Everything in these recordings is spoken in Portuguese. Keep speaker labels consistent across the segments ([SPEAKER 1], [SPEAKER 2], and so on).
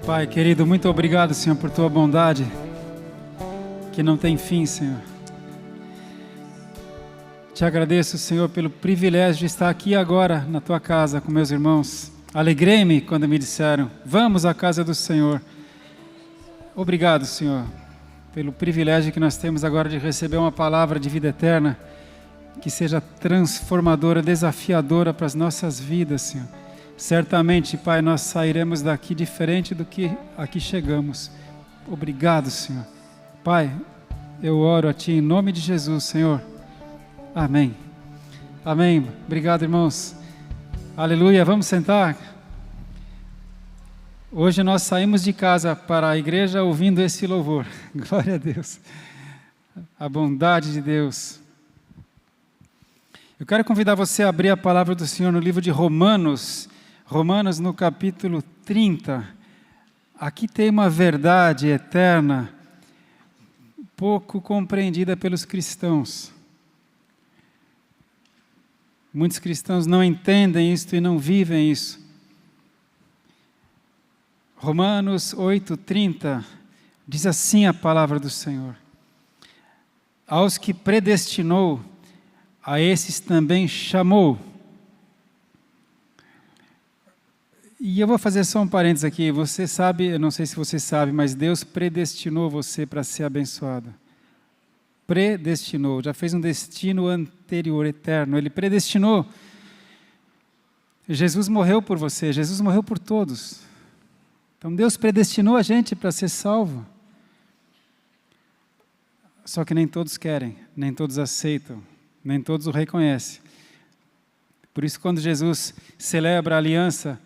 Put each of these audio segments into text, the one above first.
[SPEAKER 1] Pai querido, muito obrigado, Senhor, por Tua bondade, que não tem fim, Senhor. Te agradeço, Senhor, pelo privilégio de estar aqui agora, na Tua casa, com meus irmãos. Alegrei-me quando me disseram, vamos à casa do Senhor. Obrigado, Senhor, pelo privilégio que nós temos agora de receber uma palavra de vida eterna, que seja transformadora, desafiadora para as nossas vidas, Senhor. Certamente, Pai, nós sairemos daqui diferente do que aqui chegamos. Obrigado, Senhor. Pai, eu oro a Ti em nome de Jesus, Senhor. Amém. Amém. Obrigado, irmãos. Aleluia. Vamos sentar. Hoje nós saímos de casa para a igreja ouvindo esse louvor. Glória a Deus. A bondade de Deus. Eu quero convidar você a abrir a palavra do Senhor no livro de Romanos. Romanos no capítulo 30, aqui tem uma verdade eterna, pouco compreendida pelos cristãos. Muitos cristãos não entendem isso e não vivem isso. Romanos 8:30, diz assim a palavra do Senhor: aos que predestinou, a esses também chamou. E eu vou fazer só um parênteses aqui. Você sabe, eu não sei se você sabe, mas Deus predestinou você para ser abençoado. Predestinou, já fez um destino anterior, eterno. Ele predestinou. Jesus morreu por você, Jesus morreu por todos. Então Deus predestinou a gente para ser salvo. Só que nem todos querem, nem todos aceitam, nem todos o reconhecem. Por isso, quando Jesus celebra a aliança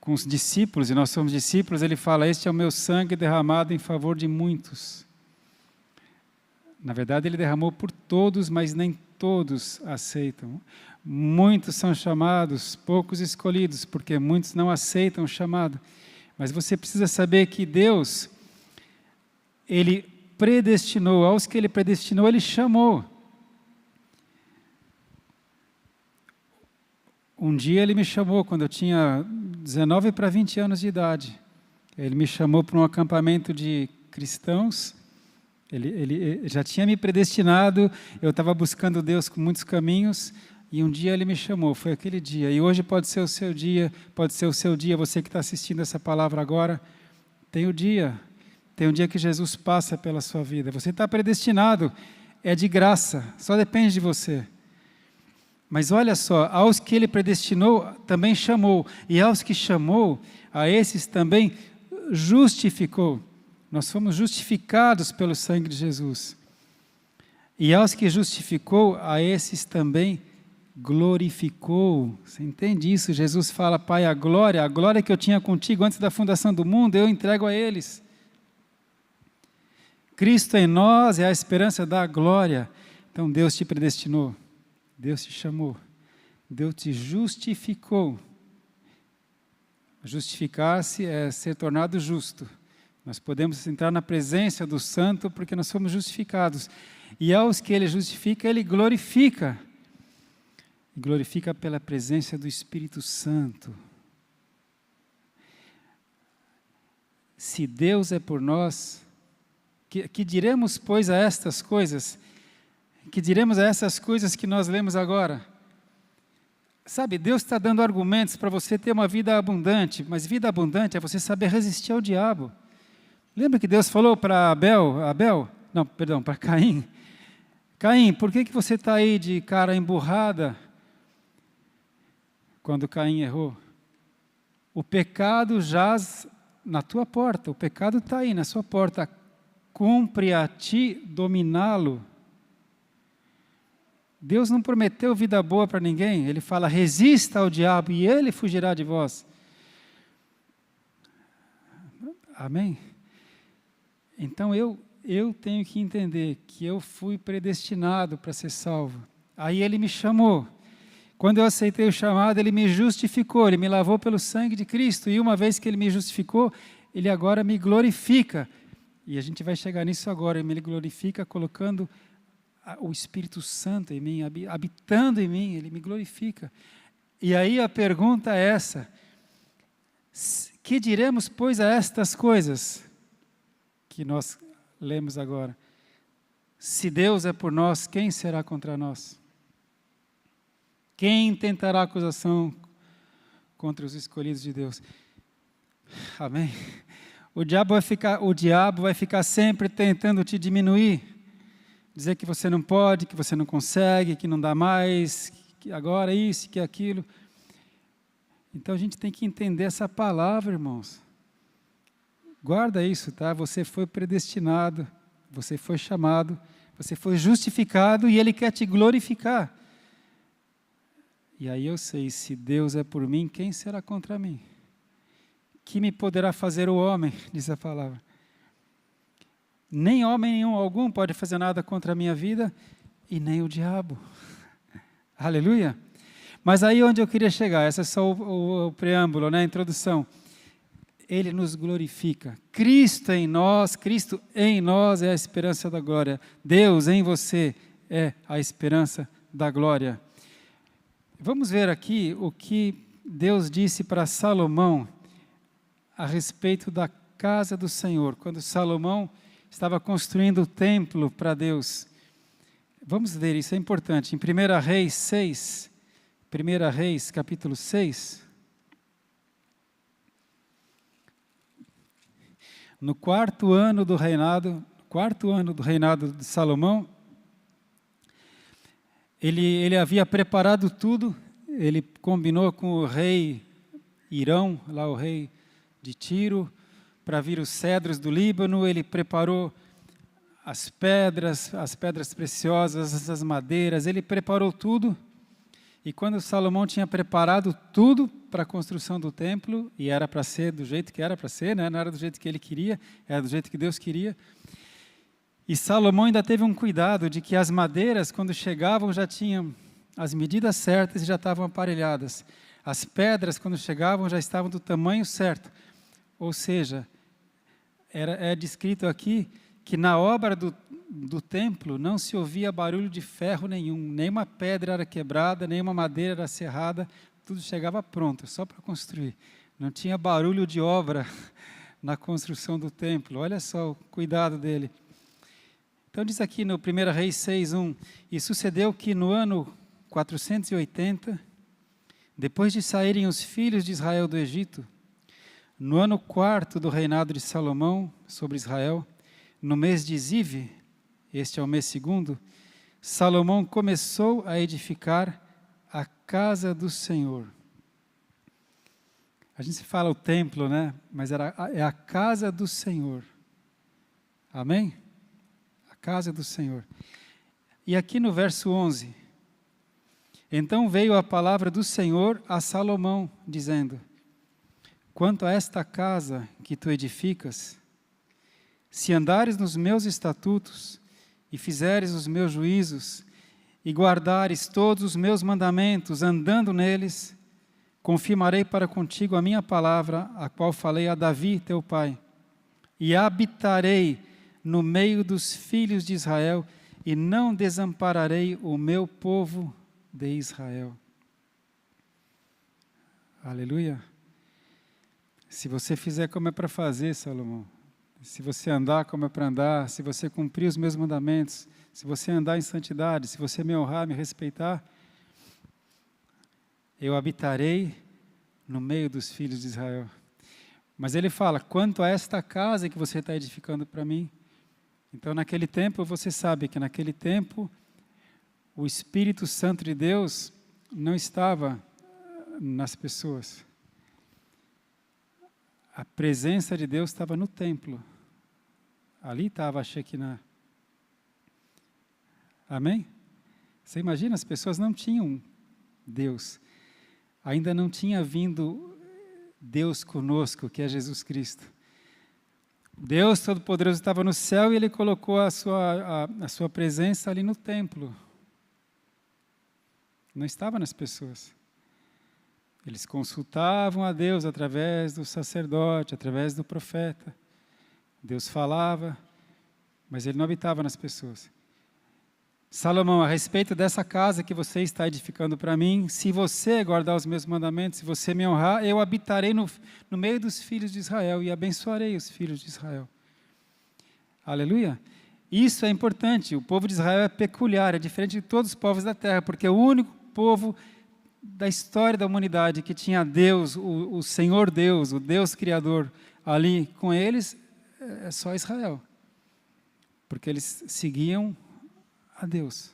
[SPEAKER 1] com os discípulos, e nós somos discípulos, ele fala, este é o meu sangue derramado em favor de muitos. Na verdade, ele derramou por todos, mas nem todos aceitam. Muitos são chamados, poucos escolhidos, porque muitos não aceitam o chamado. Mas você precisa saber que Deus, Ele predestinou, aos que Ele predestinou, Ele chamou. Um dia Ele me chamou, quando eu tinha 19 para 20 anos de idade. Ele me chamou para um acampamento de cristãos. Ele já tinha me predestinado, eu estava buscando Deus com muitos caminhos, e um dia Ele me chamou, foi aquele dia. E hoje pode ser o seu dia, você que está assistindo essa palavra agora, tem um dia que Jesus passa pela sua vida. Você está predestinado, é de graça, só depende de você. Mas olha só, aos que Ele predestinou, também chamou. E aos que chamou, a esses também justificou. Nós fomos justificados pelo sangue de Jesus. E aos que justificou, a esses também glorificou. Você entende isso? Jesus fala, Pai, a glória que eu tinha contigo antes da fundação do mundo, eu entrego a eles. Cristo em nós é a esperança da glória. Então Deus te predestinou. Deus te chamou, Deus te justificou. Justificar-se é ser tornado justo. Nós podemos entrar na presença do Santo porque nós somos justificados. E aos que Ele justifica, Ele glorifica. E glorifica pela presença do Espírito Santo. Se Deus é por nós, que diremos, pois, a estas coisas? Que diremos a essas coisas que nós lemos agora? Sabe, Deus está dando argumentos para você ter uma vida abundante, mas vida abundante é você saber resistir ao diabo. Lembra que Deus falou para para Caim? Caim, por que você está aí de cara emburrada? Quando Caim errou. O pecado jaz na tua porta, o pecado está aí na sua porta. Cumpre a ti dominá-lo. Deus não prometeu vida boa para ninguém. Ele fala, resista ao diabo e ele fugirá de vós. Amém? Então eu tenho que entender que eu fui predestinado para ser salvo. Aí Ele me chamou. Quando eu aceitei o chamado, Ele me justificou. Ele me lavou pelo sangue de Cristo. E uma vez que Ele me justificou, Ele agora me glorifica. E a gente vai chegar nisso agora. Ele me glorifica colocando o Espírito Santo em mim, habitando em mim, Ele me glorifica. E aí a pergunta é essa, Que diremos, pois, a estas coisas que nós lemos agora? Se Deus é por nós, quem será contra nós? Quem tentará acusação contra os escolhidos de Deus? Amém? O diabo vai ficar sempre tentando te diminuir, dizer que você não pode, que você não consegue, que não dá mais, que agora isso, que aquilo. Então a gente tem que entender essa palavra, irmãos. Guarda isso, tá? Você foi predestinado, você foi chamado, você foi justificado e Ele quer te glorificar. E aí eu sei, se Deus é por mim, quem será contra mim? Que me poderá fazer o homem, diz a palavra. Nem homem nenhum algum pode fazer nada contra a minha vida, e nem o diabo. Aleluia! Mas aí onde eu queria chegar, esse é só o preâmbulo, né, a introdução. Ele nos glorifica. Cristo em nós é a esperança da glória. Deus em você é a esperança da glória. Vamos ver aqui o que Deus disse para Salomão a respeito da casa do Senhor, quando Salomão estava construindo o templo para Deus. Vamos ver, isso é importante. Em 1 Reis 6, 1 Reis capítulo 6, no quarto ano do reinado de Salomão, ele havia preparado tudo, ele combinou com o rei Irão, lá o rei de Tiro, para vir os cedros do Líbano. Ele preparou as pedras preciosas, as madeiras, ele preparou tudo. E quando Salomão tinha preparado tudo para a construção do templo, e era para ser do jeito que era para ser, né? Não era do jeito que ele queria, era do jeito que Deus queria. E Salomão ainda teve um cuidado de que as madeiras, quando chegavam, já tinham as medidas certas e já estavam aparelhadas. As pedras, quando chegavam, já estavam do tamanho certo. Ou seja, é descrito aqui que na obra do templo não se ouvia barulho de ferro nenhum, nenhuma pedra era quebrada, nenhuma madeira era serrada, tudo chegava pronto, só para construir. Não tinha barulho de obra na construção do templo. Olha só o cuidado dele. Então diz aqui no 1 Reis 6:1, e sucedeu que no ano 480, depois de saírem os filhos de Israel do Egito, no ano 4º do reinado de Salomão sobre Israel, no mês de Zive, este é o mês 2º, Salomão começou a edificar a casa do Senhor. A gente fala o templo, né? Mas é a casa do Senhor. Amém? A casa do Senhor. E aqui no verso 11, então veio a palavra do Senhor a Salomão, dizendo: quanto a esta casa que tu edificas, se andares nos meus estatutos e fizeres os meus juízos e guardares todos os meus mandamentos, andando neles, confirmarei para contigo a minha palavra, a qual falei a Davi, teu pai, e habitarei no meio dos filhos de Israel e não desampararei o meu povo de Israel. Aleluia. Se você fizer como é para fazer, Salomão, se você andar como é para andar, se você cumprir os meus mandamentos, se você andar em santidade, se você me honrar, me respeitar, eu habitarei no meio dos filhos de Israel. Mas ele fala, quanto a esta casa que você está edificando para mim. Então naquele tempo, você sabe que naquele tempo, o Espírito Santo de Deus não estava nas pessoas. A presença de Deus estava no templo. Ali estava a Shekinah. Amém? Você imagina, as pessoas não tinham Deus. Ainda não tinha vindo Deus conosco, que é Jesus Cristo. Deus Todo-Poderoso estava no céu e Ele colocou a sua presença ali no templo. Não estava nas pessoas. Eles consultavam a Deus através do sacerdote, através do profeta. Deus falava, mas Ele não habitava nas pessoas. Salomão, a respeito dessa casa que você está edificando para mim, se você guardar os meus mandamentos, se você me honrar, eu habitarei no meio dos filhos de Israel e abençoarei os filhos de Israel. Aleluia! Isso é importante, o povo de Israel é peculiar, é diferente de todos os povos da terra, porque é o único povo da história da humanidade que tinha Deus, o Senhor Deus, o Deus Criador, ali com eles, é só Israel. Porque eles seguiam a Deus.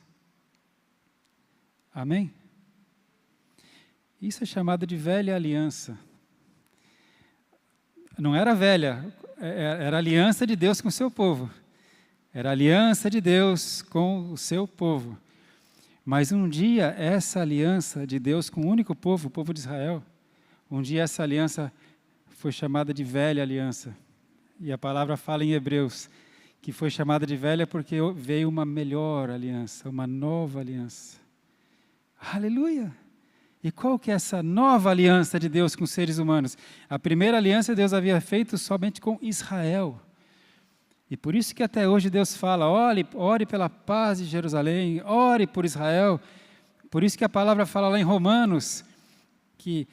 [SPEAKER 1] Amém? Isso é chamado de velha aliança. Não era velha, era a aliança de Deus com o seu povo. Era a aliança de Deus com o seu povo. Mas um dia essa aliança de Deus com o único povo, o povo de Israel, um dia essa aliança foi chamada de velha aliança. E a palavra fala em Hebreus que foi chamada de velha porque veio uma melhor aliança, uma nova aliança. Aleluia! E qual que é essa nova aliança de Deus com os seres humanos? A primeira aliança Deus havia feito somente com Israel. E por isso que até hoje Deus fala, ore pela paz de Jerusalém, ore por Israel. Por isso que a palavra fala lá em Romanos, que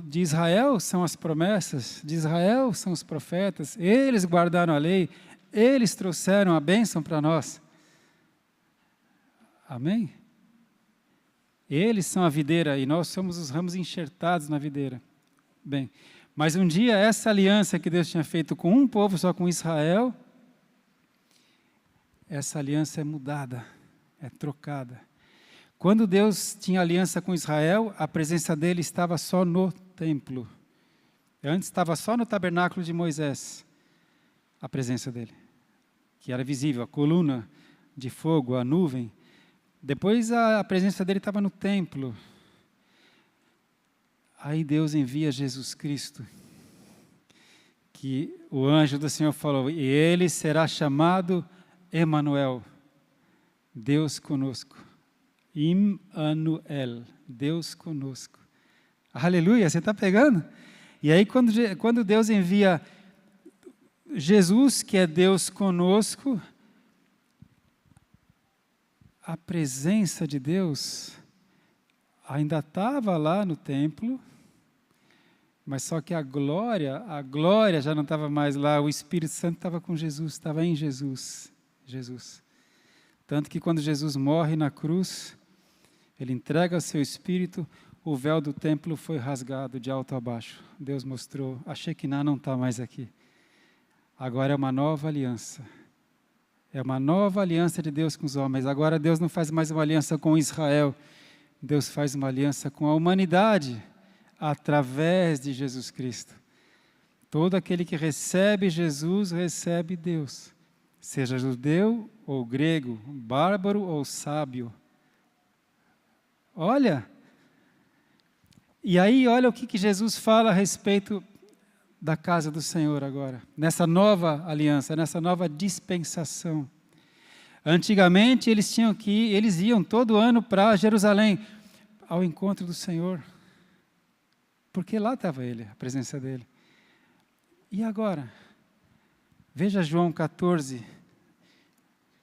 [SPEAKER 1] de Israel são as promessas, de Israel são os profetas, eles guardaram a lei, eles trouxeram a bênção para nós. Amém? Eles são a videira e nós somos os ramos enxertados na videira. Bem, mas um dia essa aliança que Deus tinha feito com um povo, só com Israel, essa aliança é mudada, é trocada. Quando Deus tinha aliança com Israel, a presença dele estava só no templo. Antes estava só no tabernáculo de Moisés, a presença dele, que era visível, a coluna de fogo, a nuvem. Depois a presença dele estava no templo. Aí Deus envia Jesus Cristo, que o anjo do Senhor falou, e ele será chamado Emanuel, Deus conosco. Immanuel, Deus conosco. Aleluia, você está pegando? E aí quando Deus envia Jesus, que é Deus conosco, a presença de Deus ainda estava lá no templo, mas só que a glória já não estava mais lá, o Espírito Santo estava com Jesus, estava em Jesus. Tanto que quando Jesus morre na cruz, ele entrega o seu Espírito, o véu do templo foi rasgado de alto a baixo. Deus mostrou, a Shekinah não está mais aqui. Agora é uma nova aliança. É uma nova aliança de Deus com os homens. Agora Deus não faz mais uma aliança com Israel. Deus faz uma aliança com a humanidade através de Jesus Cristo. Todo aquele que recebe Jesus, recebe Deus. Seja judeu ou grego, bárbaro ou sábio. Olha, e aí olha o que Jesus fala a respeito da casa do Senhor agora, nessa nova aliança, nessa nova dispensação. Antigamente eles iam todo ano para Jerusalém, ao encontro do Senhor, porque lá estava ele, a presença dele. E agora? Veja João 14,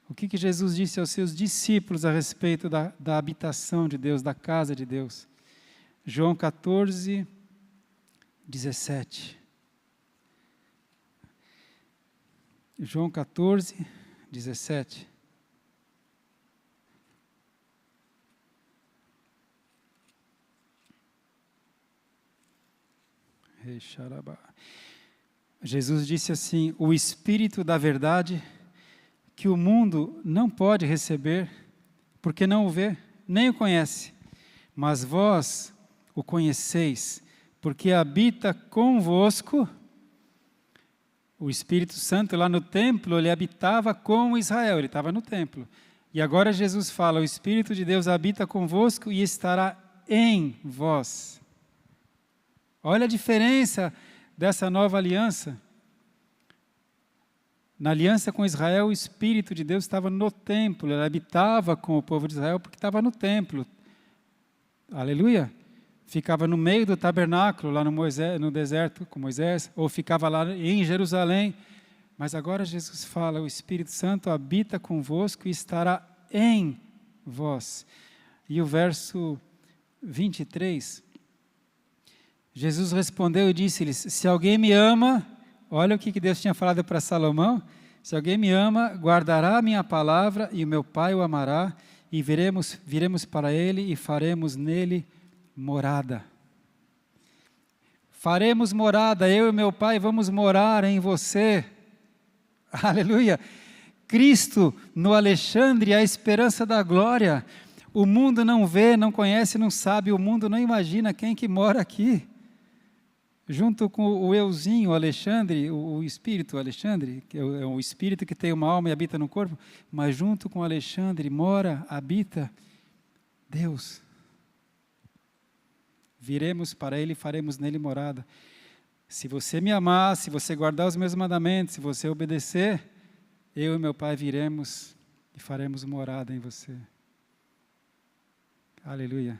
[SPEAKER 1] o que Jesus disse aos seus discípulos a respeito da habitação de Deus, da casa de Deus. João 14, 17. João 14, 17. Jesus disse assim, o Espírito da verdade, que o mundo não pode receber, porque não o vê, nem o conhece, mas vós o conheceis, porque habita convosco. O Espírito Santo lá no templo, ele habitava com Israel, ele estava no templo. E agora Jesus fala, o Espírito de Deus habita convosco e estará em vós. Olha a diferença dessa nova aliança. Na aliança com Israel, o Espírito de Deus estava no templo, ele habitava com o povo de Israel porque estava no templo. Aleluia! Ficava no meio do tabernáculo, lá no deserto com Moisés, ou ficava lá em Jerusalém, Mas agora Jesus fala, o Espírito Santo habita convosco e estará em vós. E o verso 23, Jesus respondeu e disse-lhes, se alguém me ama, olha o que Deus tinha falado para Salomão, se alguém me ama, guardará a minha palavra e o meu Pai o amará, e viremos para ele e faremos nele morada. Faremos morada, eu e meu Pai vamos morar em você. Aleluia! Cristo no Alexandre, a esperança da glória. O mundo não vê, não conhece, não sabe, o mundo não imagina quem que mora aqui. Junto com o euzinho, o Alexandre, o espírito Alexandre, que é o espírito que tem uma alma e habita no corpo, mas junto com o Alexandre mora, habita Deus. Viremos para ele e faremos nele morada. Se você me amar, se você guardar os meus mandamentos, se você obedecer, eu e meu Pai viremos e faremos morada em você. Aleluia.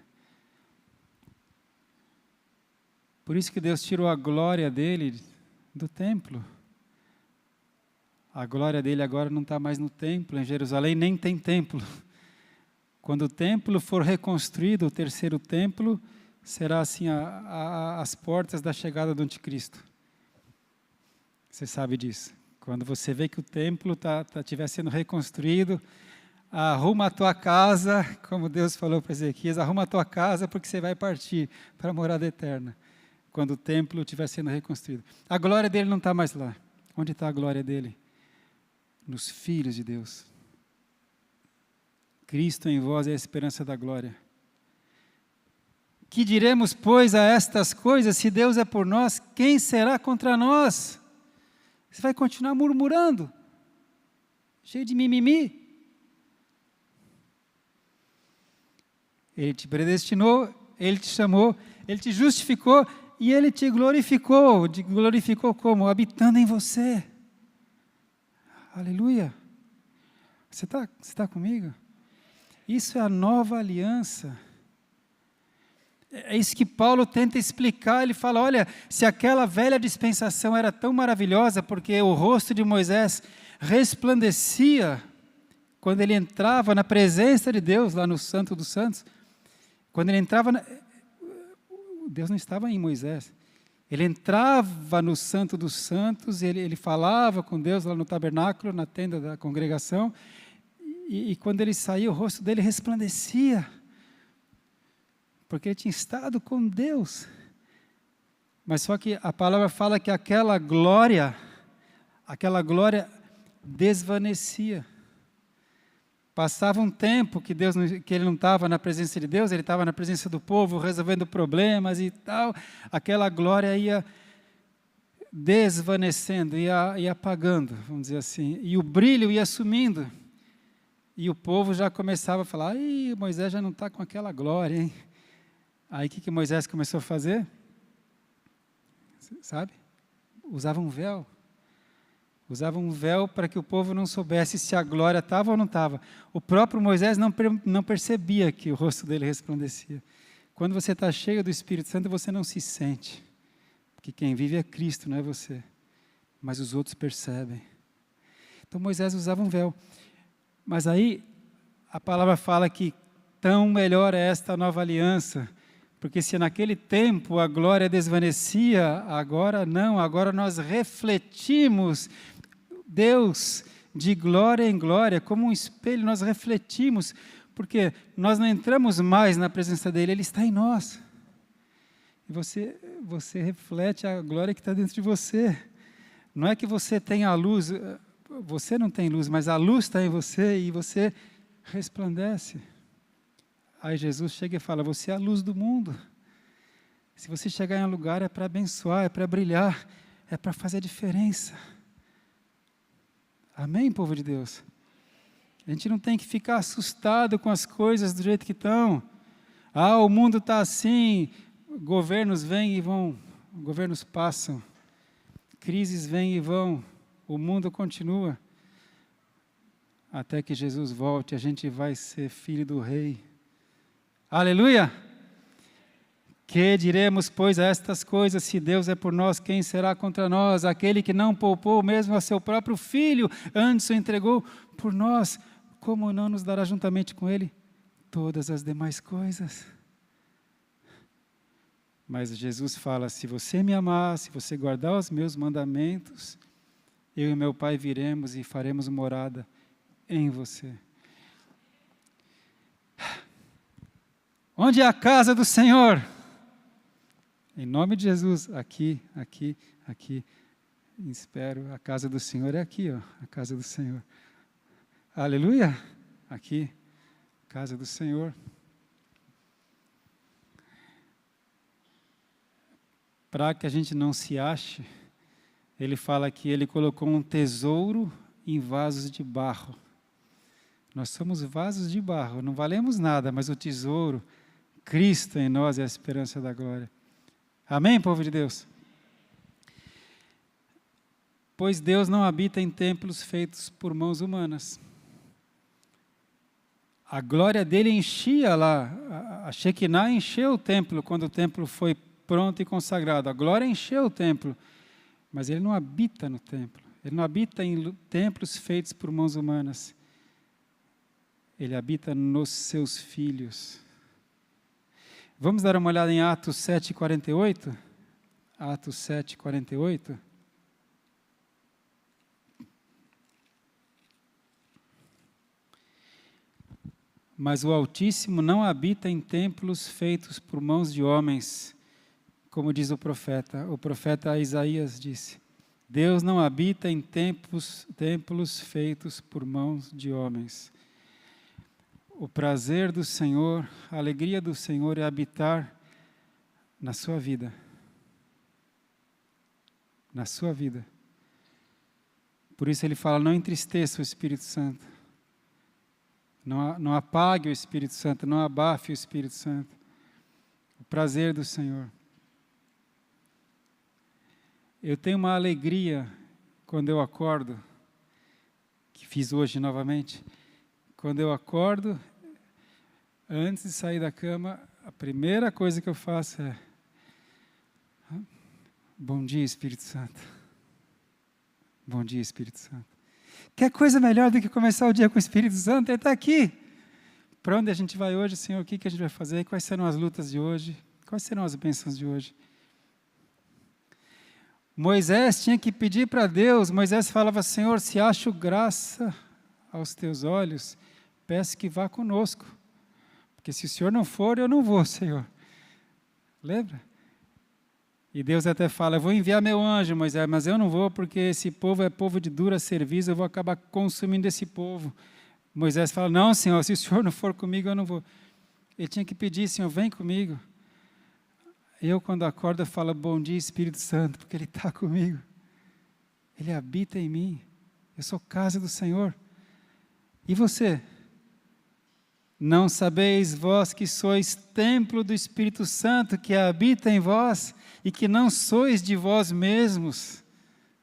[SPEAKER 1] Por isso que Deus tirou a glória dele do templo. A glória dele agora não está mais no templo, em Jerusalém nem tem templo. Quando o templo for reconstruído, o terceiro templo, será assim as portas da chegada do anticristo. Você sabe disso. Quando você vê que o templo estiver sendo reconstruído, arruma a tua casa, como Deus falou para Ezequias, arruma a tua casa porque você vai partir para a morada eterna. Quando o templo estiver sendo reconstruído. A glória dele não está mais lá. Onde está a glória dele? Nos filhos de Deus. Cristo em vós é a esperança da glória. Que diremos, pois, a estas coisas? Se Deus é por nós, quem será contra nós? Você vai continuar murmurando, cheio de mimimi. Ele te predestinou, Ele te chamou, Ele te justificou e Ele te glorificou. Te glorificou como? Habitando em você. Aleluia. Você tá comigo? Isso é a nova aliança. É isso que Paulo tenta explicar. Ele fala, olha, se aquela velha dispensação era tão maravilhosa, porque o rosto de Moisés resplandecia quando ele entrava na presença de Deus, lá no Santo dos Santos. Quando ele entrava, Deus não estava em Moisés. Ele entrava no Santo dos Santos, ele falava com Deus lá no tabernáculo, na tenda da congregação, e quando ele saía, o rosto dele resplandecia, porque ele tinha estado com Deus. Mas só que a palavra fala que aquela glória desvanecia. Passava um tempo que ele não estava na presença de Deus, ele estava na presença do povo, resolvendo problemas e tal. Aquela glória ia desvanecendo, ia apagando, vamos dizer assim. E o brilho ia sumindo. E o povo já começava a falar, Moisés já não está com aquela glória, hein? Aí o que Moisés começou a fazer? Sabe? Usava um véu. Usava um véu para que o povo não soubesse se a glória estava ou não estava. O próprio Moisés não percebia que o rosto dele resplandecia. Quando você está cheio do Espírito Santo, você não se sente. Porque quem vive é Cristo, não é você. Mas os outros percebem. Então Moisés usava um véu. Mas aí a palavra fala que tão melhor é esta nova aliança. Porque se naquele tempo a glória desvanecia, agora não, agora nós refletimos Deus de glória em glória, como um espelho nós refletimos, porque nós não entramos mais na presença dele, ele está em nós. E você reflete a glória que está dentro de você. Não é que você tenha a luz, você não tem luz, mas a luz está em você e você resplandece. Aí Jesus chega e fala, você é a luz do mundo. Se você chegar em um lugar é para abençoar, é para brilhar, é para fazer a diferença. Amém, povo de Deus? A gente não tem que ficar assustado com as coisas do jeito que estão. O mundo está assim, governos vêm e vão, governos passam, crises vêm e vão, o mundo continua. Até que Jesus volte, a gente vai ser filho do Rei. Aleluia! Que diremos, pois, a estas coisas? Se Deus é por nós, quem será contra nós? Aquele que não poupou mesmo a seu próprio Filho, antes o entregou por nós, como não nos dará juntamente com Ele todas as demais coisas? Mas Jesus fala, se você me amar, se você guardar os meus mandamentos, eu e meu Pai viremos e faremos morada em você. Onde é a casa do Senhor? Em nome de Jesus, aqui. Espero, a casa do Senhor é aqui, ó, a casa do Senhor. Aleluia! Aqui, casa do Senhor. Para que a gente não se ache, ele fala que ele colocou um tesouro em vasos de barro. Nós somos vasos de barro, não valemos nada, mas o tesouro, Cristo em nós é a esperança da glória. Amém, povo de Deus? Pois Deus não habita em templos feitos por mãos humanas. A glória dele enchia lá, a Shekinah encheu o templo, quando o templo foi pronto e consagrado. A glória encheu o templo, mas ele não habita no templo. Ele não habita em templos feitos por mãos humanas. Ele habita nos seus filhos. Vamos dar uma olhada em Atos 7:48? Atos 7:48. Mas o Altíssimo não habita em templos feitos por mãos de homens, como diz o profeta Isaías disse, Deus não habita em templos feitos por mãos de homens. O prazer do Senhor, a alegria do Senhor é habitar na sua vida. Na sua vida. Por isso ele fala, não entristeça o Espírito Santo. Não apague o Espírito Santo, não abafe o Espírito Santo. O prazer do Senhor. Eu tenho uma alegria quando eu acordo, que fiz hoje novamente. Quando eu acordo, antes de sair da cama, a primeira coisa que eu faço é: bom dia, Espírito Santo. Bom dia, Espírito Santo. Quer coisa melhor do que começar o dia com o Espírito Santo? Ele está aqui. Para onde a gente vai hoje, Senhor? O que a gente vai fazer? Quais serão as lutas de hoje? Quais serão as bênçãos de hoje? Moisés tinha que pedir para Deus. Moisés falava, Senhor, se acho graça aos teus olhos, peço que vá conosco. Porque se o Senhor não for, eu não vou, Senhor. Lembra? E Deus até fala, eu vou enviar meu anjo, Moisés, mas eu não vou porque esse povo é povo de dura serviço, eu vou acabar consumindo esse povo. Moisés fala, não, Senhor, se o Senhor não for comigo, eu não vou. Ele tinha que pedir, Senhor, vem comigo. Eu, quando acordo, eu falo, bom dia, Espírito Santo, porque Ele está comigo. Ele habita em mim. Eu sou casa do Senhor. E você? Não sabeis vós que sois templo do Espírito Santo, que habita em vós, e que não sois de vós mesmos.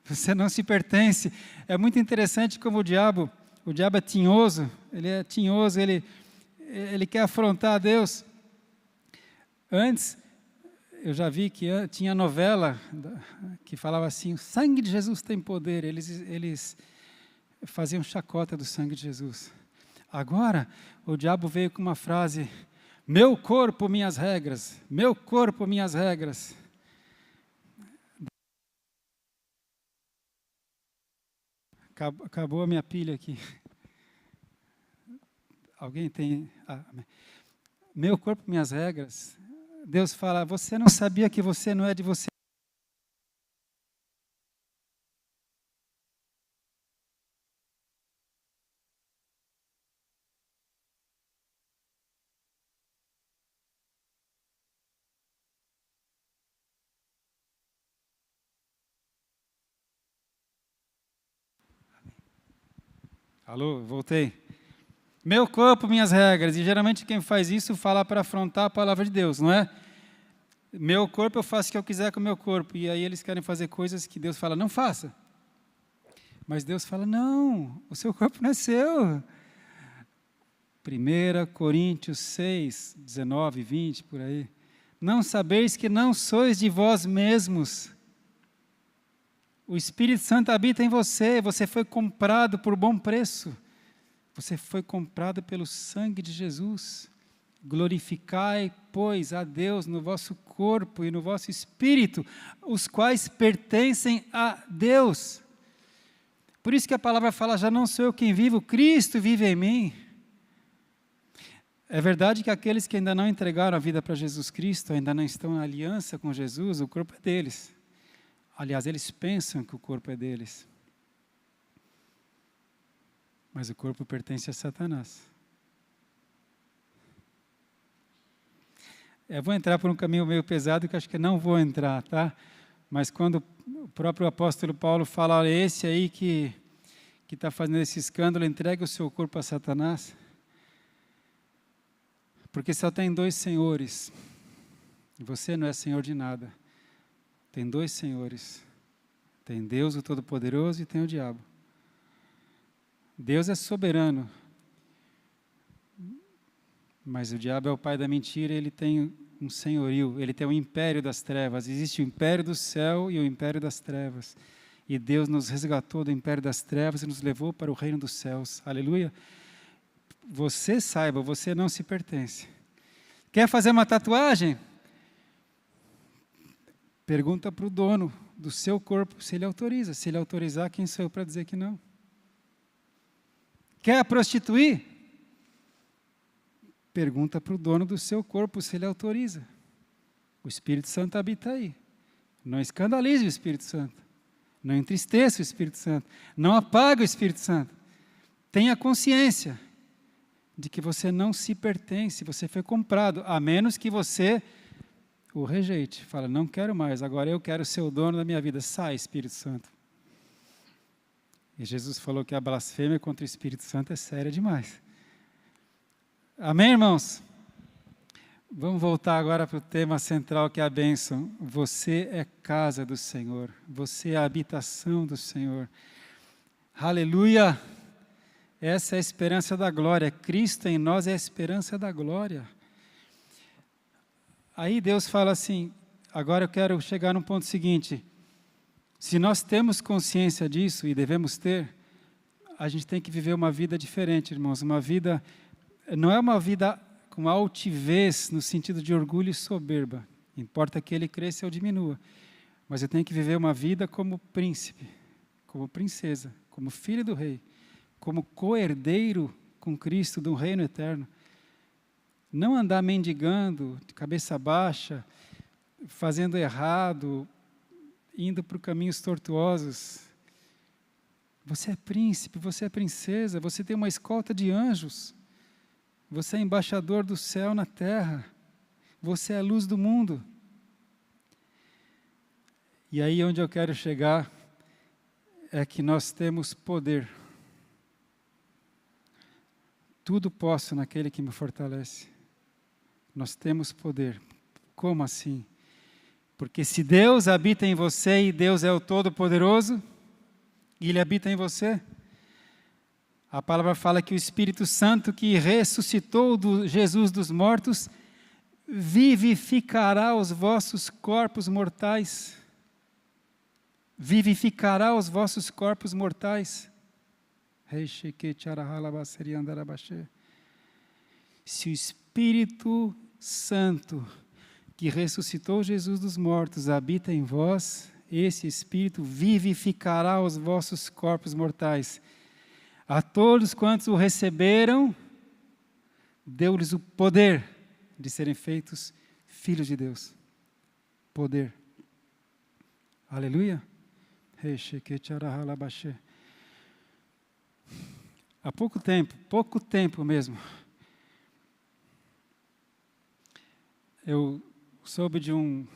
[SPEAKER 1] Você não se pertence. É muito interessante como o diabo é tinhoso, ele quer afrontar a Deus. Antes, eu já vi que tinha novela que falava assim, o sangue de Jesus tem poder, eles faziam chacota do sangue de Jesus. Agora, o diabo veio com uma frase, meu corpo, minhas regras, meu corpo, minhas regras. Acabou a minha pilha aqui. Alguém tem? Meu corpo, minhas regras. Deus fala, você não sabia que você não é de você. Alô, voltei. Meu corpo, minhas regras. E geralmente quem faz isso fala para afrontar a palavra de Deus, não é? Meu corpo, eu faço o que eu quiser com o meu corpo. E aí eles querem fazer coisas que Deus fala, não faça. Mas Deus fala, não, o seu corpo não é seu. 1 Coríntios 6, 19, 20, por aí. Não sabeis que não sois de vós mesmos. O Espírito Santo habita em você, você foi comprado por bom preço. Você foi comprado pelo sangue de Jesus. Glorificai, pois, a Deus no vosso corpo e no vosso espírito, os quais pertencem a Deus. Por isso que a palavra fala, já não sou eu quem vivo, Cristo vive em mim. É verdade que aqueles que ainda não entregaram a vida para Jesus Cristo, ainda não estão na aliança com Jesus, o corpo é deles. Aliás, eles pensam que o corpo é deles. Mas o corpo pertence a Satanás. Eu vou entrar por um caminho meio pesado que acho que não vou entrar, tá? Mas quando o próprio apóstolo Paulo fala, olha, esse aí que está fazendo esse escândalo, entregue o seu corpo a Satanás. Porque só tem dois senhores. E você não é senhor de nada. Tem dois senhores. Tem Deus, o Todo-Poderoso, e tem o diabo. Deus é soberano. Mas o diabo é o pai da mentira, ele tem um senhorio, ele tem o império das trevas. Existe o império do céu e o império das trevas. E Deus nos resgatou do império das trevas e nos levou para o reino dos céus. Aleluia. Você saiba, você não se pertence. Quer fazer uma tatuagem? Pergunta para o dono do seu corpo se ele autoriza. Se ele autorizar, quem sou eu para dizer que não? Quer prostituir? Pergunta para o dono do seu corpo se ele autoriza. O Espírito Santo habita aí. Não escandalize o Espírito Santo. Não entristeça o Espírito Santo. Não apague o Espírito Santo. Tenha consciência de que você não se pertence, você foi comprado, a menos que você o rejeite. Fala, não quero mais, agora eu quero ser o dono da minha vida. Sai, Espírito Santo. E Jesus falou que a blasfêmia contra o Espírito Santo é séria demais. Amém, irmãos? Vamos voltar agora para o tema central, que é a bênção. Você é casa do Senhor. Você é a habitação do Senhor. Aleluia! Essa é a esperança da glória. Cristo em nós é a esperança da glória. Aí Deus fala assim, agora eu quero chegar no ponto seguinte. Se nós temos consciência disso, e devemos ter, a gente tem que viver uma vida diferente, irmãos. Uma vida... Não é uma vida com altivez, no sentido de orgulho e soberba. Importa que ele cresça ou diminua. Mas eu tenho que viver uma vida como príncipe, como princesa, como filho do rei, como co-herdeiro com Cristo do reino eterno. Não andar mendigando, de cabeça baixa, fazendo errado, indo por caminhos tortuosos. Você é príncipe, você é princesa, você tem uma escolta de anjos. Você é embaixador do céu na terra. Você é a luz do mundo. E aí onde eu quero chegar é que nós temos poder. Tudo posso naquele que me fortalece. Nós temos poder. Como assim? Porque se Deus habita em você e Deus é o Todo-Poderoso, e Ele habita em você, a palavra fala que o Espírito Santo que ressuscitou Jesus dos mortos, vivificará os vossos corpos mortais. Vivificará os vossos corpos mortais. Se o Espírito Santo que ressuscitou Jesus dos mortos habita em vós, esse Espírito vivificará os vossos corpos mortais. A todos quantos o receberam, deu-lhes o poder de serem feitos filhos de Deus. Poder. Aleluia. Há pouco tempo mesmo, eu soube de um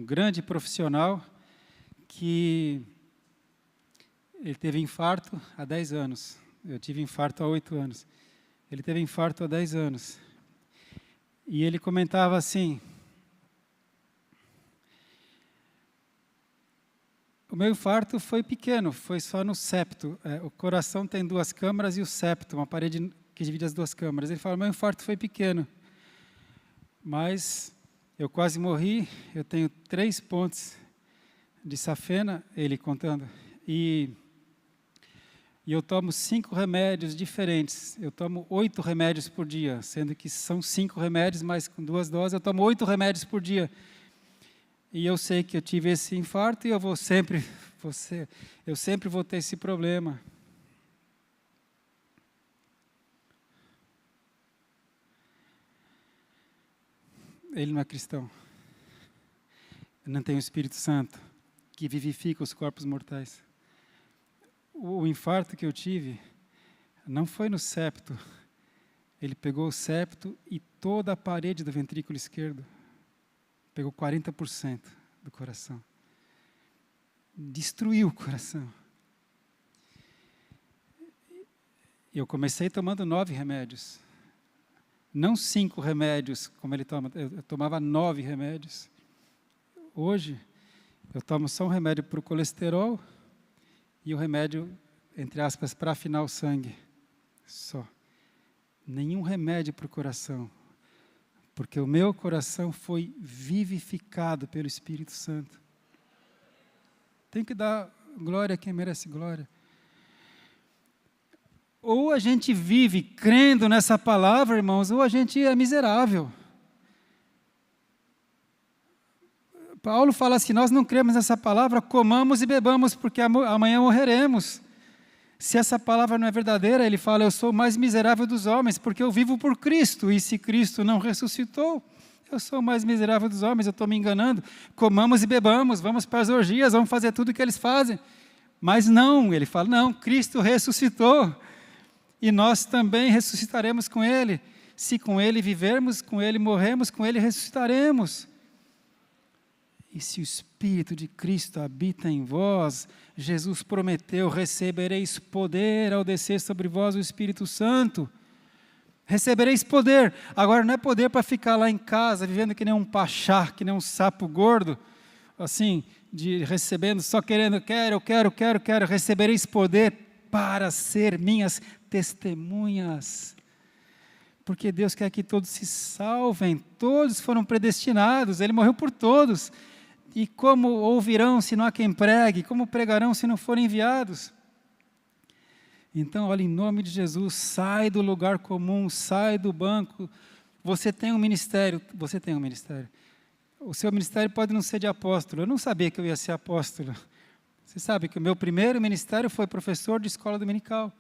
[SPEAKER 1] grande profissional que ele teve infarto há 10 anos. Eu tive infarto há 8 anos. Ele teve infarto há 10 anos. E ele comentava assim, o meu infarto foi pequeno, foi só no septo. O coração tem 2 câmaras e o septo, uma parede que divide as 2 câmaras. Ele fala, meu infarto foi pequeno. Mas Eu quase morri, eu tenho 3 pontes de safena, ele contando, e eu tomo 5 remédios diferentes. Eu tomo 8 remédios por dia, sendo que são 5 remédios, mas com 2 doses eu tomo 8 remédios por dia. E eu sei que eu tive esse infarto e eu sempre vou ter esse problema. Ele não é cristão. Não tem o Espírito Santo que vivifica os corpos mortais. O infarto que eu tive não foi no septo. Ele pegou o septo e toda a parede do ventrículo esquerdo. Pegou 40% do coração. Destruiu o coração. Eu comecei tomando 9 remédios. Não 5 remédios, como ele toma. Eu tomava 9 remédios. Hoje, eu tomo só um remédio para o colesterol e o remédio, entre aspas, para afinar o sangue. Só. Nenhum remédio para o coração. Porque o meu coração foi vivificado pelo Espírito Santo. Tem que dar glória a quem merece glória. Ou a gente vive crendo nessa palavra, irmãos, ou a gente é miserável. Paulo fala assim, nós não cremos nessa palavra, comamos e bebamos, porque amanhã morreremos. Se essa palavra não é verdadeira, ele fala, eu sou o mais miserável dos homens, porque eu vivo por Cristo, e se Cristo não ressuscitou, eu sou o mais miserável dos homens, eu estou me enganando. Comamos e bebamos, vamos para as orgias, vamos fazer tudo o que eles fazem. Mas não, ele fala, não, Cristo ressuscitou, e nós também ressuscitaremos com Ele. Se com Ele vivermos, com Ele morremos, com Ele ressuscitaremos. E se o Espírito de Cristo habita em vós, Jesus prometeu, recebereis poder ao descer sobre vós o Espírito Santo. Recebereis poder. Agora não é poder para ficar lá em casa, vivendo que nem um pachá, que nem um sapo gordo, assim, recebendo, só querendo, quero. Recebereis poder para ser minhas testemunhas. Porque Deus quer que todos se salvem, todos foram predestinados, Ele morreu por todos. E como ouvirão se não há quem pregue? Como pregarão se não forem enviados? Então, olha, em nome de Jesus, sai do lugar comum, sai do banco. Você tem um ministério. O seu ministério pode não ser de apóstolo. Eu não sabia que eu ia ser apóstolo. Você sabe que o meu primeiro ministério foi professor de escola dominical.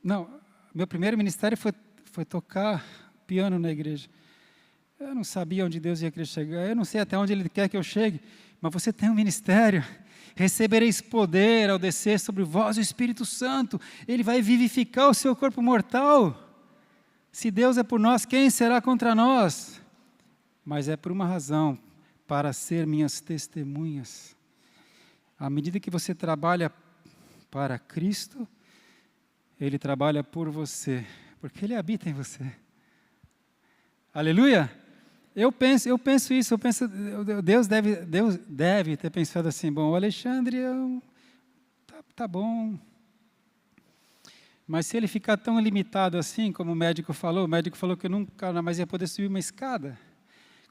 [SPEAKER 1] Não, meu primeiro ministério foi tocar piano na igreja. Eu não sabia onde Deus ia querer chegar, eu não sei até onde Ele quer que eu chegue, mas você tem um ministério, recebereis poder ao descer sobre vós o Espírito Santo, Ele vai vivificar o seu corpo mortal. Se Deus é por nós, quem será contra nós? Mas é por uma razão, para ser minhas testemunhas. À medida que você trabalha para Cristo, Ele trabalha por você, porque Ele habita em você. Aleluia! Eu penso isso, Deus deve ter pensado assim, bom, o Alexandre, tá bom, mas se ele ficar tão limitado assim, como o médico falou que eu nunca mais ia poder subir uma escada.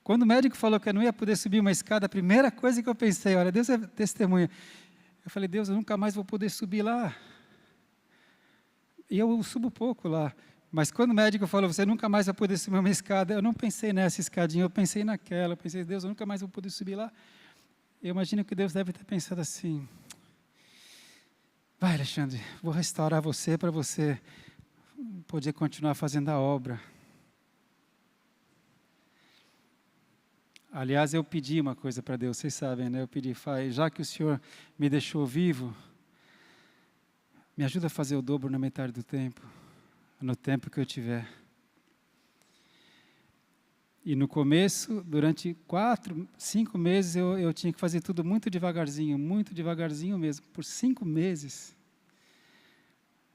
[SPEAKER 1] Quando o médico falou que eu não ia poder subir uma escada, a primeira coisa que eu pensei, olha, Deus é testemunha, eu falei, Deus, eu nunca mais vou poder subir lá, e eu subo pouco lá. Mas quando o médico falou, você nunca mais vai poder subir uma escada, eu não pensei nessa escadinha, eu pensei naquela, eu pensei, Deus, eu nunca mais vou poder subir lá. Eu imagino que Deus deve ter pensado assim, vai Alexandre, vou restaurar você para você poder continuar fazendo a obra. Aliás, eu pedi uma coisa para Deus, vocês sabem, né? Eu pedi, já que o Senhor me deixou vivo, me ajuda a fazer o dobro na metade do tempo. No tempo que eu tiver. E no começo, durante 4, 5 meses, eu tinha que fazer tudo muito devagarzinho mesmo, por 5 meses.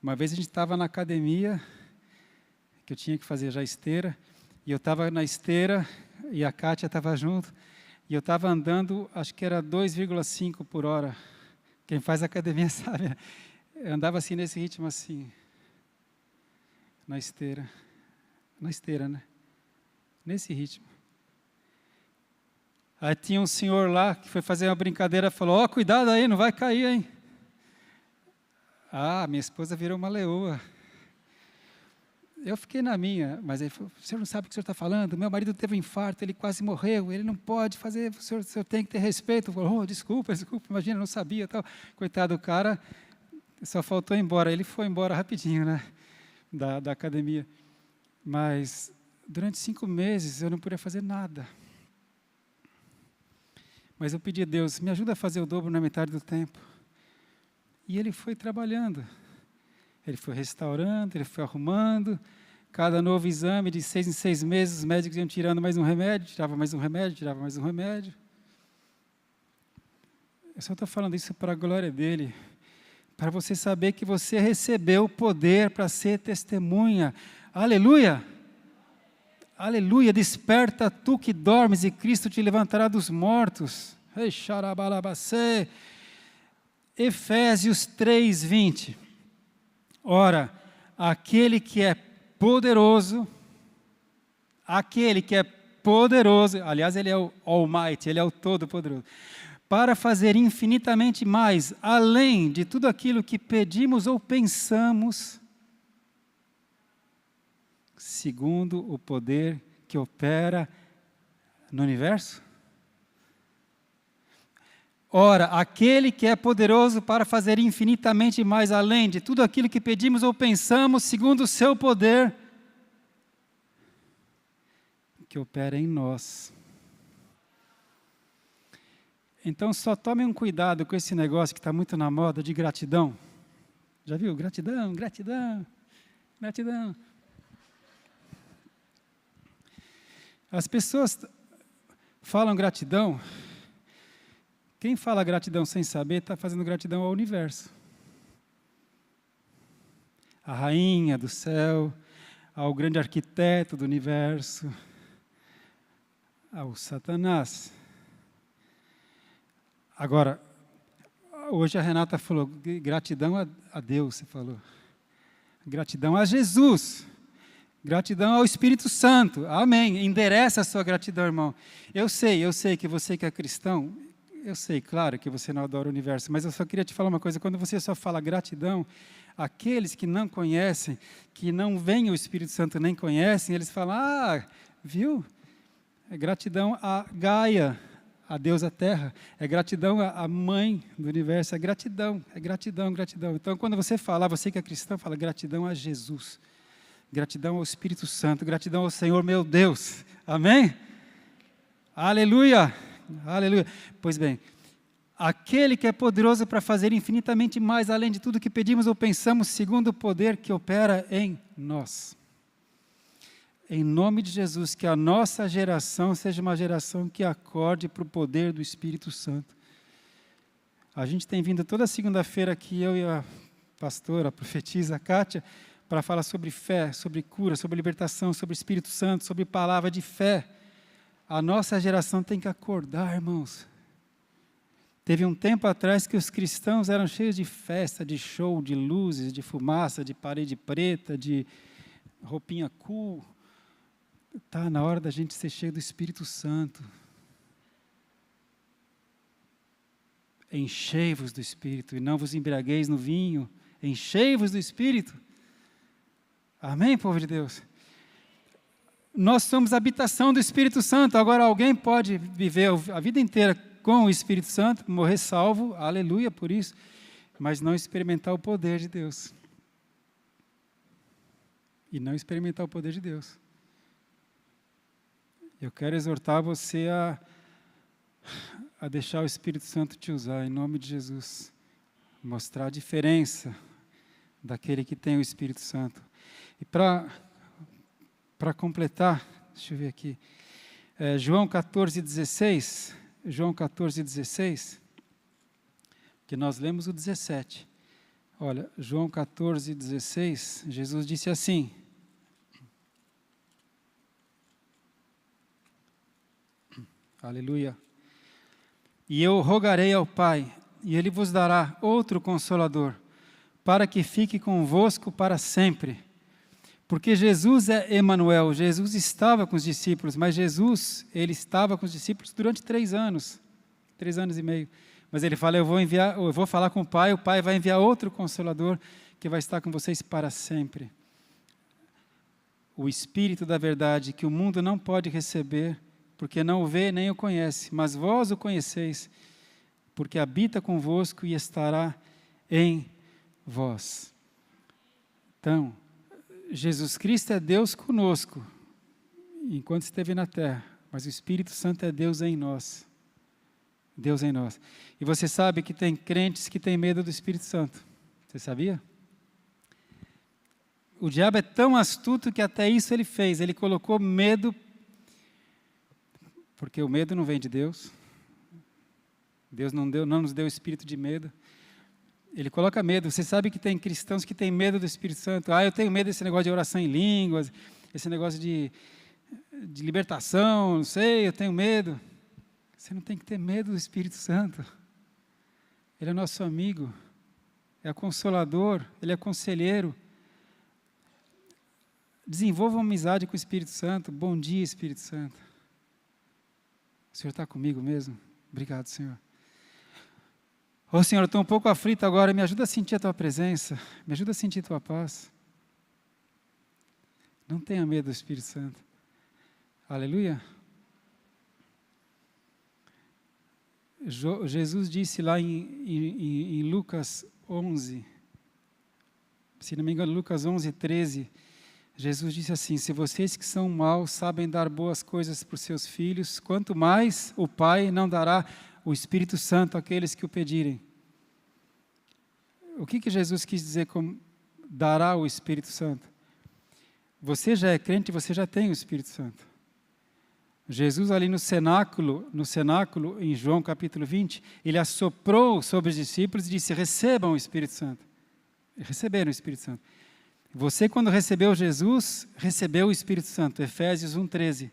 [SPEAKER 1] Uma vez a gente estava na academia, que eu tinha que fazer já esteira, e eu estava na esteira, e a Kátia estava junto, e eu estava andando, acho que era 2,5 por hora. Quem faz academia sabe, eu andava assim, nesse ritmo assim, na esteira, né? Nesse ritmo. Aí tinha um senhor lá que foi fazer uma brincadeira, falou, cuidado aí, não vai cair, hein? Minha esposa virou uma leoa. Eu fiquei na minha, mas ele falou, o senhor não sabe o que o senhor está falando? Meu marido teve um infarto, ele quase morreu, ele não pode fazer, o senhor tem que ter respeito. Eu falei, desculpa, imagina, eu não sabia. Tal. Coitado do cara, só faltou ir embora. Ele foi embora rapidinho, né, da academia. Mas durante 5 meses eu não podia fazer nada. Mas eu pedi a Deus, me ajuda a fazer o dobro na metade do tempo. E ele foi trabalhando. Ele foi restaurando, ele foi arrumando. Cada novo exame, de 6 em 6 meses, os médicos iam tirando mais um remédio, tirava mais um remédio, tirava mais um remédio. Eu só estou falando isso para a glória dele, para você saber que você recebeu o poder para ser testemunha. Aleluia! Aleluia! Desperta tu que dormes e Cristo te levantará dos mortos. Ei, xarabalabacê. Efésios 3:20. Ora, aquele que é poderoso, aliás, ele é o Almighty, ele é o Todo-Poderoso, para fazer infinitamente mais, além de tudo aquilo que pedimos ou pensamos, segundo o poder que opera no universo. Ora, aquele que é poderoso para fazer infinitamente mais além de tudo aquilo que pedimos ou pensamos, segundo o seu poder, que opera em nós. Então, só tome um cuidado com esse negócio que está muito na moda de gratidão. Já viu? Gratidão, gratidão, gratidão. As pessoas falam gratidão. Quem fala gratidão sem saber, está fazendo gratidão ao universo. A rainha do céu, ao grande arquiteto do universo, ao Satanás. Agora, hoje a Renata falou, gratidão a Deus, você falou. Gratidão a Jesus. Gratidão ao Espírito Santo. Amém. Endereça a sua gratidão, irmão. Eu sei que você que é cristão, eu sei, claro, que você não adora o universo, mas eu só queria te falar uma coisa, quando você só fala gratidão, aqueles que não conhecem, que não veem o Espírito Santo nem conhecem, eles falam, viu? É gratidão a Gaia, a deusa Terra, é gratidão à mãe do universo, é gratidão, gratidão. Então, quando você fala, você que é cristão, fala gratidão a Jesus, gratidão ao Espírito Santo, gratidão ao Senhor meu Deus, amém? Aleluia! Aleluia. Pois bem, aquele que é poderoso para fazer infinitamente mais, além de tudo que pedimos ou pensamos, segundo o poder que opera em nós. Em nome de Jesus, que a nossa geração seja uma geração que acorde para o poder do Espírito Santo. A gente tem vindo toda segunda-feira aqui, eu e a pastora, a profetisa Kátia, para falar sobre fé, sobre cura, sobre libertação, sobre Espírito Santo, sobre palavra de fé. A nossa geração tem que acordar, irmãos. Teve um tempo atrás que os cristãos eram cheios de festa, de show, de luzes, de fumaça, de parede preta, de roupinha cool. Está na hora da gente ser cheio do Espírito Santo. Enchei-vos do Espírito e não vos embriagueis no vinho. Enchei-vos do Espírito. Amém, povo de Deus? Nós somos a habitação do Espírito Santo. Agora, alguém pode viver a vida inteira com o Espírito Santo, morrer salvo, aleluia por isso, mas não experimentar o poder de Deus. E não experimentar o poder de Deus. Eu quero exortar você a deixar o Espírito Santo te usar, em nome de Jesus. Mostrar a diferença daquele que tem o Espírito Santo. E para completar, deixa eu ver aqui, João 14,16, que nós lemos o 17. Olha, João 14,16, Jesus disse assim, aleluia, e eu rogarei ao Pai, e Ele vos dará outro Consolador, para que fique convosco para sempre, Porque Jesus é Emanuel, Jesus estava com os discípulos, mas Jesus, ele estava com os discípulos durante 3 anos, 3 anos e meio. Mas ele fala, eu vou falar com o Pai vai enviar outro Consolador que vai estar com vocês para sempre. O Espírito da verdade, que o mundo não pode receber, porque não o vê nem o conhece, mas vós o conheceis, porque habita convosco e estará em vós. Então, Jesus Cristo é Deus conosco, enquanto esteve na terra, mas o Espírito Santo é Deus em nós. Deus em nós. E você sabe que tem crentes que têm medo do Espírito Santo. Você sabia? O diabo é tão astuto que até isso ele fez. Ele colocou medo, porque o medo não vem de Deus. Deus não nos deu espírito de medo. Ele coloca medo. Você sabe que tem cristãos que têm medo do Espírito Santo. Eu tenho medo desse negócio de oração em línguas, esse negócio de libertação, não sei, eu tenho medo. Você não tem que ter medo do Espírito Santo. Ele é nosso amigo, é consolador, ele é conselheiro. Desenvolva uma amizade com o Espírito Santo. Bom dia, Espírito Santo. O Senhor está comigo mesmo? Obrigado, Senhor. Senhor, eu estou um pouco aflito agora, me ajuda a sentir a Tua presença, me ajuda a sentir a Tua paz. Não tenha medo do Espírito Santo. Aleluia. Jesus disse lá em Lucas 11, se não me engano, Lucas 11, 13, Jesus disse assim, se vocês que são maus sabem dar boas coisas para os seus filhos, quanto mais o Pai não dará o Espírito Santo àqueles que o pedirem. O que Jesus quis dizer com dará o Espírito Santo? Você já é crente, você já tem o Espírito Santo. Jesus ali no cenáculo, em João capítulo 20, ele assoprou sobre os discípulos e disse, recebam o Espírito Santo. Receberam o Espírito Santo. Você, quando recebeu Jesus, recebeu o Espírito Santo. Efésios 1:13.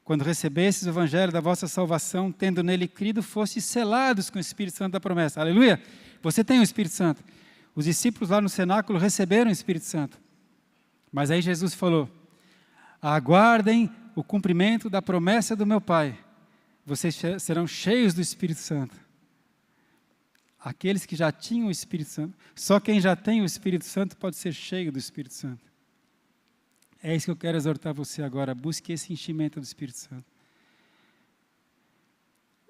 [SPEAKER 1] Quando recebestes o evangelho da vossa salvação, tendo nele crido, fostes selados com o Espírito Santo da promessa. Aleluia! Você tem o Espírito Santo. Os discípulos lá no cenáculo receberam o Espírito Santo. Mas aí Jesus falou, aguardem o cumprimento da promessa do meu Pai. Vocês serão cheios do Espírito Santo. Aqueles que já tinham o Espírito Santo. Só quem já tem o Espírito Santo pode ser cheio do Espírito Santo. É isso que eu quero exortar você agora. Busque esse enchimento do Espírito Santo.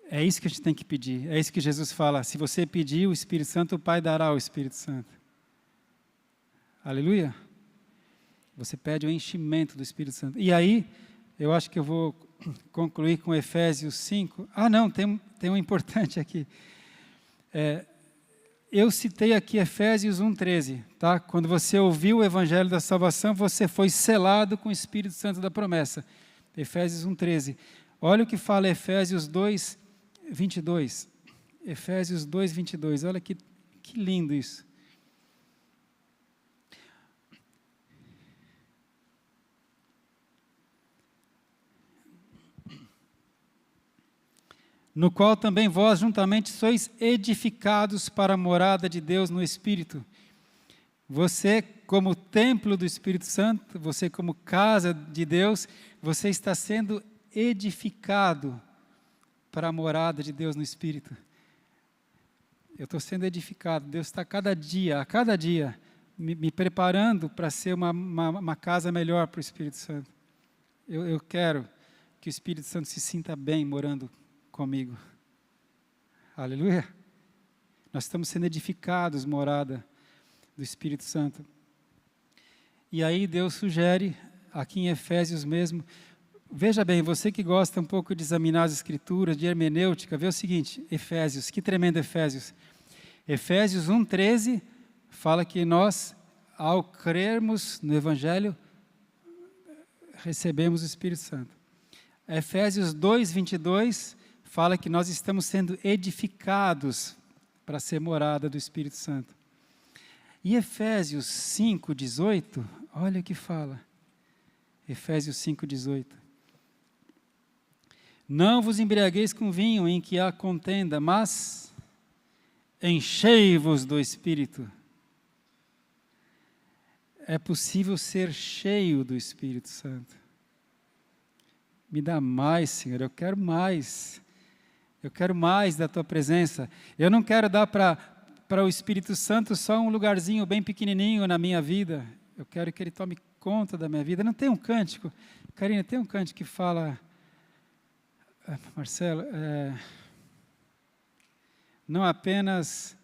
[SPEAKER 1] É isso que a gente tem que pedir. É isso que Jesus fala. Se você pedir o Espírito Santo, o Pai dará o Espírito Santo. Aleluia. Você pede o enchimento do Espírito Santo. E aí, eu acho que eu vou concluir com Efésios 5. Não, tem um importante aqui. Eu citei aqui Efésios 1:13, tá? Quando você ouviu o Evangelho da Salvação, você foi selado com o Espírito Santo da promessa. Efésios 1:13. Olha o que fala Efésios 2:22. Efésios 2:22. Olha que lindo isso. No qual também vós juntamente sois edificados para a morada de Deus no Espírito. Você como templo do Espírito Santo, você como casa de Deus, você está sendo edificado para a morada de Deus no Espírito. Eu estou sendo edificado, Deus está a cada dia, me preparando para ser uma casa melhor para o Espírito Santo. Eu quero que o Espírito Santo se sinta bem morando comigo. Aleluia. Nós estamos sendo edificados, morada do Espírito Santo. E aí Deus sugere, aqui em Efésios mesmo, veja bem, você que gosta um pouco de examinar as Escrituras, de hermenêutica, vê o seguinte, Efésios, que tremendo Efésios. Efésios 1:13 fala que nós, ao crermos no Evangelho, recebemos o Espírito Santo. Efésios 2:22 fala que nós estamos sendo edificados para ser morada do Espírito Santo. E Efésios 5:18, olha o que fala. Efésios 5:18. Não vos embriagueis com vinho em que há contenda, mas enchei-vos do Espírito. é possível ser cheio do Espírito Santo. Me dá mais, Senhor, eu quero mais. Eu quero mais da Tua presença. Eu não quero dar para o Espírito Santo só um lugarzinho bem pequenininho na minha vida. Eu quero que Ele tome conta da minha vida. Não tem um cântico, Karina, tem um cântico que fala, Marcelo, não apenas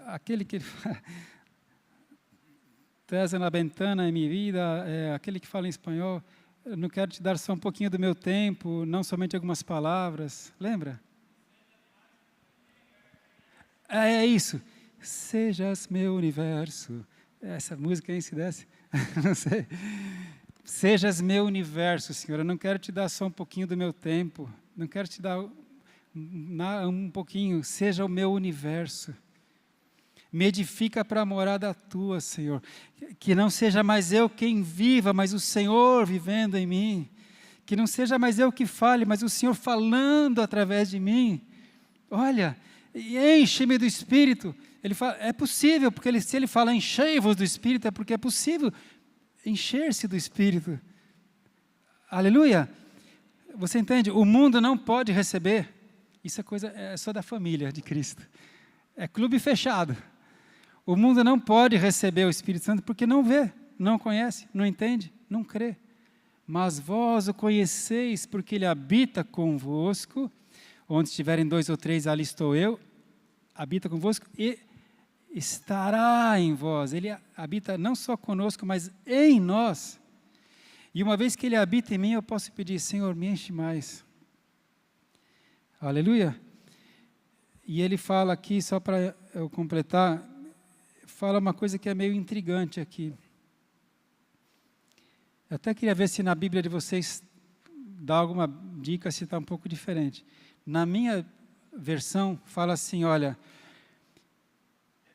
[SPEAKER 1] aquele que Tesa na ventana em minha vida, aquele que fala em espanhol, eu não quero te dar só um pouquinho do meu tempo, não somente algumas palavras, lembra? É isso, sejas meu universo, essa música aí se desce, não sei, sejas meu universo, Senhor, eu não quero te dar só um pouquinho do meu tempo, não quero te dar um pouquinho, seja o meu universo. Me edifica para a morada Tua, Senhor. Que não seja mais eu quem viva, mas o Senhor vivendo em mim. Que não seja mais eu que fale, mas o Senhor falando através de mim. Olha, enche-me do Espírito. Ele fala, é possível, porque se Ele fala enchei-vos do Espírito, é porque é possível encher-se do Espírito. Aleluia. Você entende? O mundo não pode receber. Isso é só da família de Cristo. É clube fechado. O mundo não pode receber o Espírito Santo porque não vê, não conhece, não entende, não crê. Mas vós o conheceis porque Ele habita convosco, onde estiverem 2 ou 3, ali estou eu, habita convosco e estará em vós. Ele habita não só conosco, mas em nós. E uma vez que Ele habita em mim, eu posso pedir, Senhor, me enche mais. Aleluia. E Ele fala aqui, só para eu completar, fala uma coisa que é meio intrigante aqui. Eu até queria ver se na Bíblia de vocês dá alguma dica, se está um pouco diferente. Na minha versão, fala assim, olha,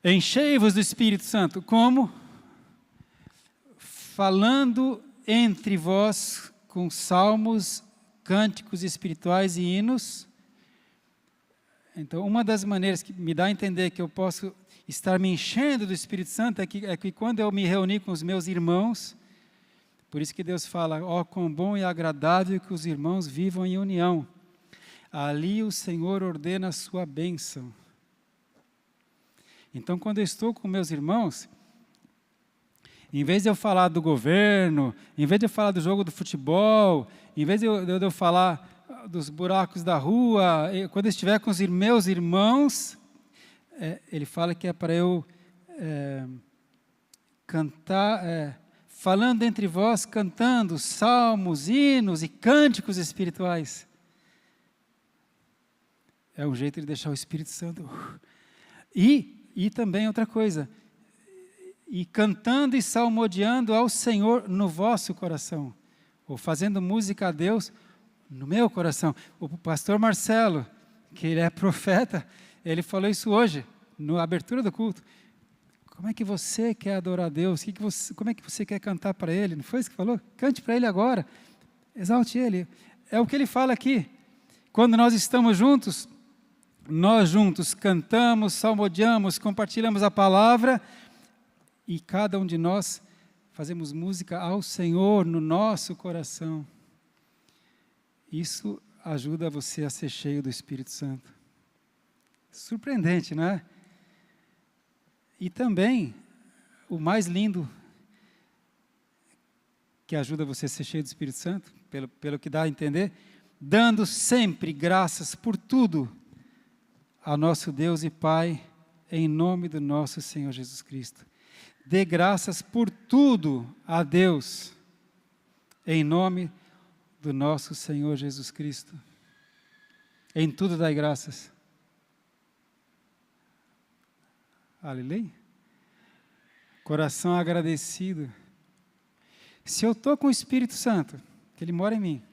[SPEAKER 1] enchei-vos do Espírito Santo. Como? Falando entre vós com salmos, cânticos espirituais e hinos. Então, uma das maneiras que me dá a entender que eu posso estar me enchendo do Espírito Santo é que quando eu me reuni com os meus irmãos, por isso que Deus fala, ó, quão bom e agradável que os irmãos vivam em união. Ali o Senhor ordena a sua bênção. Então, quando eu estou com meus irmãos, em vez de eu falar do governo, em vez de eu falar do jogo do futebol, em vez de eu falar dos buracos da rua, quando eu estiver com os meus irmãos, ele fala que é para eu cantar, falando entre vós, cantando salmos, hinos e cânticos espirituais. É um jeito de deixar o Espírito Santo. E também outra coisa, e cantando e salmodiando ao Senhor no vosso coração, ou fazendo música a Deus no meu coração. O pastor Marcelo, que ele é profeta, ele falou isso hoje, na abertura do culto. Como é que você quer adorar a Deus? Como é que você quer cantar para Ele? Não foi isso que falou? Cante para Ele agora. Exalte Ele. É o que Ele fala aqui. Quando nós estamos juntos, nós juntos cantamos, salmodiamos, compartilhamos a palavra e cada um de nós fazemos música ao Senhor no nosso coração. Isso ajuda você a ser cheio do Espírito Santo. Surpreendente, não é? E também, o mais lindo que ajuda você a ser cheio do Espírito Santo, pelo que dá a entender, dando sempre graças por tudo ao nosso Deus e Pai, em nome do nosso Senhor Jesus Cristo. Dê graças por tudo a Deus, em nome do nosso Senhor Jesus Cristo. Em tudo dai graças. Aleluia. Coração agradecido. Se eu estou com o Espírito Santo, que Ele mora em mim,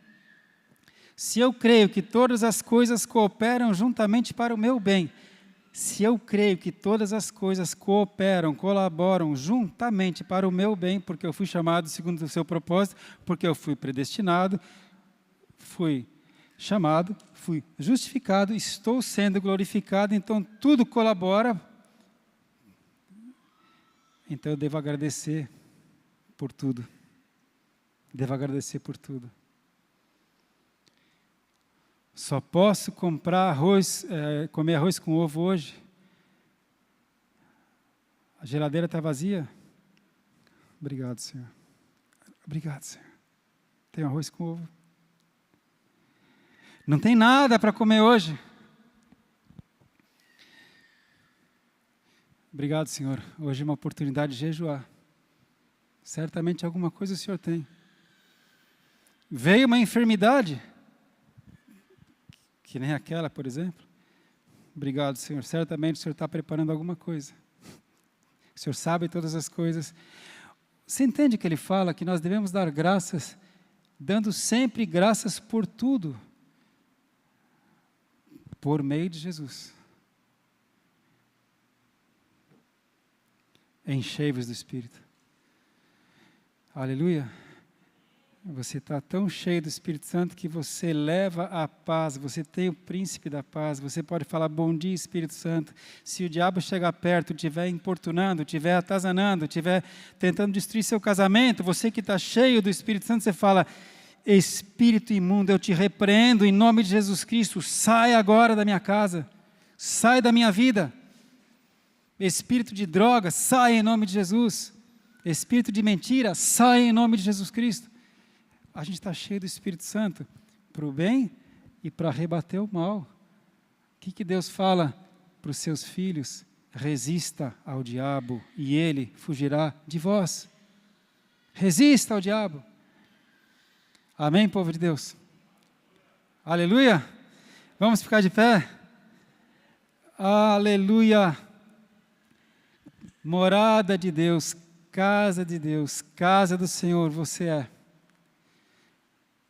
[SPEAKER 1] se eu creio que todas as coisas cooperam juntamente para o meu bem, se eu creio que todas as coisas cooperam, colaboram juntamente para o meu bem, porque eu fui chamado segundo o seu propósito, porque eu fui predestinado, fui chamado, fui justificado, estou sendo glorificado, então tudo colabora. Então eu devo agradecer por tudo. Devo agradecer por tudo. Só posso comprar comer arroz com ovo hoje? A geladeira está vazia? Obrigado, Senhor. Obrigado, Senhor. Tem arroz com ovo. Não tem nada para comer hoje. Obrigado, Senhor. Hoje é uma oportunidade de jejuar. Certamente alguma coisa o Senhor tem. Veio uma enfermidade, que nem aquela, por exemplo. Obrigado, Senhor. Certamente o Senhor está preparando alguma coisa. O Senhor sabe todas as coisas. Você entende que ele fala que nós devemos dar graças, dando sempre graças por tudo, por meio de Jesus. Enchei-vos do Espírito. Aleluia. Você está tão cheio do Espírito Santo que você leva a paz, você tem o príncipe da paz, você pode falar bom dia, Espírito Santo. Se o diabo chegar perto, estiver importunando, estiver atazanando, estiver tentando destruir seu casamento, você que está cheio do Espírito Santo, você fala: Espírito imundo, eu te repreendo em nome de Jesus Cristo, sai agora da minha casa, sai da minha vida. Espírito de droga, sai em nome de Jesus. Espírito de mentira, sai em nome de Jesus Cristo. A gente está cheio do Espírito Santo para o bem e para rebater o mal. O que Deus fala para os seus filhos? Resista ao diabo e ele fugirá de vós. Resista ao diabo. Amém, povo de Deus? Aleluia? Vamos ficar de pé? Aleluia! Morada de Deus, casa de Deus, casa do Senhor, você é.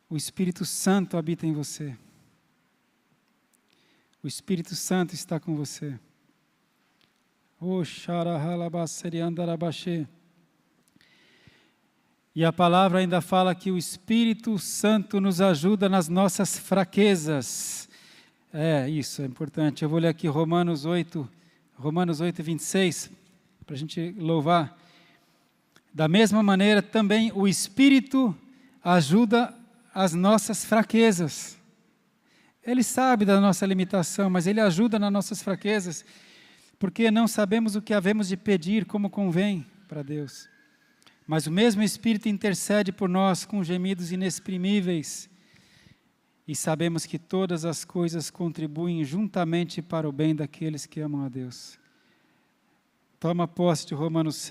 [SPEAKER 1] O Espírito Santo habita em você. O Espírito Santo está com você. E a palavra ainda fala que o Espírito Santo nos ajuda nas nossas fraquezas. Isso é importante. Eu vou ler aqui Romanos 8, 26, para a gente louvar. Da mesma maneira, também o Espírito ajuda as nossas fraquezas. Ele sabe da nossa limitação, mas Ele ajuda nas nossas fraquezas, porque não sabemos o que havemos de pedir como convém para Deus. Mas o mesmo Espírito intercede por nós com gemidos inexprimíveis, e sabemos que todas as coisas contribuem juntamente para o bem daqueles que amam a Deus. Toma posse de Romanos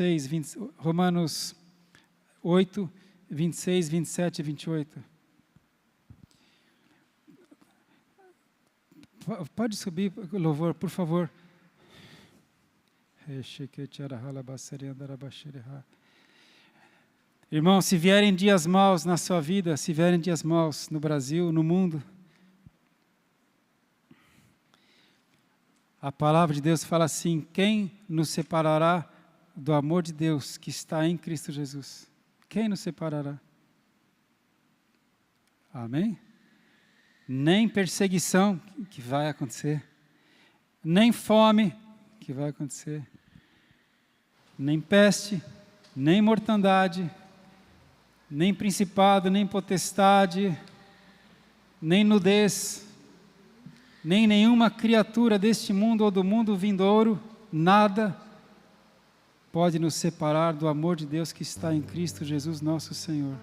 [SPEAKER 1] 8, 26, 27 e 28. Pode subir, louvor, por favor. Irmão, se vierem dias maus na sua vida, se vierem dias maus no Brasil, no mundo, a palavra de Deus fala assim: quem nos separará do amor de Deus que está em Cristo Jesus? Quem nos separará? Amém? Nem perseguição, que vai acontecer, nem fome, que vai acontecer, nem peste, nem mortandade, nem principado, nem potestade, nem nudez, nem nenhuma criatura deste mundo ou do mundo vindouro, nada pode nos separar do amor de Deus que está em Cristo Jesus nosso Senhor.